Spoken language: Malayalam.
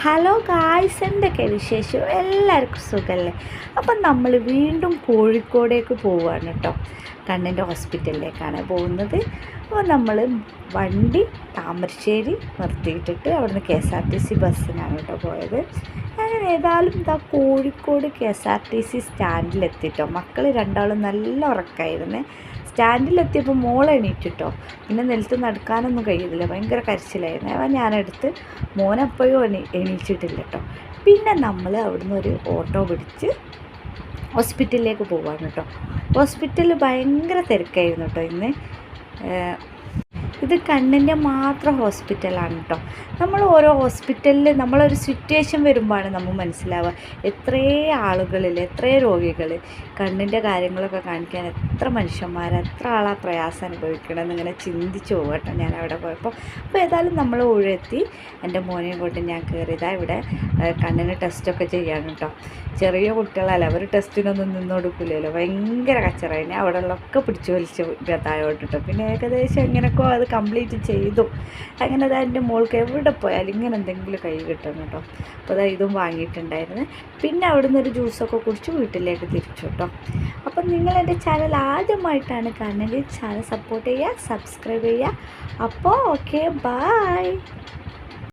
ഹലോ ഗായ്സ്, എന്തൊക്കെ വിശേഷം? എല്ലാവർക്കും സുഖമല്ലേ? അപ്പം നമ്മൾ വീണ്ടും കോഴിക്കോടേക്ക് പോവുകയാണ് കേട്ടോ. കണ്ണിൻ്റെ ഹോസ്പിറ്റലിലേക്കാണ് പോകുന്നത്. അപ്പോൾ നമ്മൾ വണ്ടി താമരശ്ശേരി നിർത്തിയിട്ടിട്ട് അവിടുന്ന് KSRTC ബസ്സിനാണ് കേട്ടോ പോയത്. അങ്ങനെ ഏതായാലും ഇതാ കോഴിക്കോട് KSRTC സ്റ്റാൻഡിലെത്തിട്ടോ. മക്കൾ രണ്ടാളും നല്ല ഉറക്കമായിരുന്നു. സ്റ്റാൻഡിലെത്തിയപ്പോൾ മോൾ എണീറ്റിട്ടോ. പിന്നെ നിലത്ത് നടക്കാനൊന്നും കഴിയുന്നില്ല, ഭയങ്കര കരച്ചിലായിരുന്നു. അവൻ ഞാനെടുത്ത് മോനെപ്പോഴും എണീച്ചിട്ടില്ല കേട്ടോ. പിന്നെ നമ്മൾ അവിടുന്ന് ഒരു ഓട്ടോ പിടിച്ച് ഹോസ്പിറ്റലിലേക്ക് പോവാണ് കേട്ടോ. ഹോസ്പിറ്റലിൽ ഭയങ്കര തിരക്കായിരുന്നു കേട്ടോ ഇന്ന്. ഇത് കണ്ണിൻ്റെ മാത്രം ഹോസ്പിറ്റലാണ് കേട്ടോ. നമ്മൾ ഓരോ ഹോസ്പിറ്റലിൽ നമ്മളൊരു സിറ്റുവേഷൻ വരുമ്പോഴാണ് നമ്മൾ മനസ്സിലാവുക എത്രയേ ആളുകളിൽ എത്രയേ രോഗികൾ കണ്ണിൻ്റെ കാര്യങ്ങളൊക്കെ കാണിക്കാൻ എത്ര മനുഷ്യന്മാർ എത്ര ആളാ പ്രയാസം അനുഭവിക്കണമെന്ന് ഇങ്ങനെ ചിന്തിച്ച് പോകും കേട്ടോ ഞാൻ അവിടെ പോയപ്പോൾ. അപ്പോൾ ഏതായാലും നമ്മൾ ഉഴെത്തി എൻ്റെ മോനെയും കൊണ്ട് ഞാൻ കയറിയതാണ്. ഇവിടെ കണ്ണിന് ടെസ്റ്റൊക്കെ ചെയ്യാണ് കേട്ടോ. ചെറിയ കുട്ടികളല്ല, അവർ ടെസ്റ്റിനൊന്നും നിന്ന് കൊടുക്കില്ലല്ലോ, ഭയങ്കര കച്ചറായി. അവിടെ ഉള്ളൊക്കെ പിടിച്ച് വലിച്ച് താഴോട്ട് കേട്ടോ. പിന്നെ ഏകദേശം എങ്ങനെയൊക്കെ അത് കംപ്ലീറ്റ് ചെയ്തു. അങ്ങനെ അത് എൻ്റെ മോൾക്ക് എവിടെ പോയാലും ഇങ്ങനെ എന്തെങ്കിലും കൈ കിട്ടും കേട്ടോ. അപ്പോൾ അതാ ഇതും വാങ്ങിയിട്ടുണ്ടായിരുന്നു. പിന്നെ അവിടെ നിന്ന് ഒരു ജ്യൂസൊക്കെ കുടിച്ച് വീട്ടിലേക്ക് തിരിച്ചു കേട്ടോ. അപ്പം നിങ്ങൾ എൻ്റെ ചാനൽ ആദ്യമായിട്ടാണ് കാണുന്നത്, ചാനൽ സപ്പോർട്ട് ചെയ്യുക, സബ്സ്ക്രൈബ് ചെയ്യുക. അപ്പോൾ ഓക്കെ, ബൈ.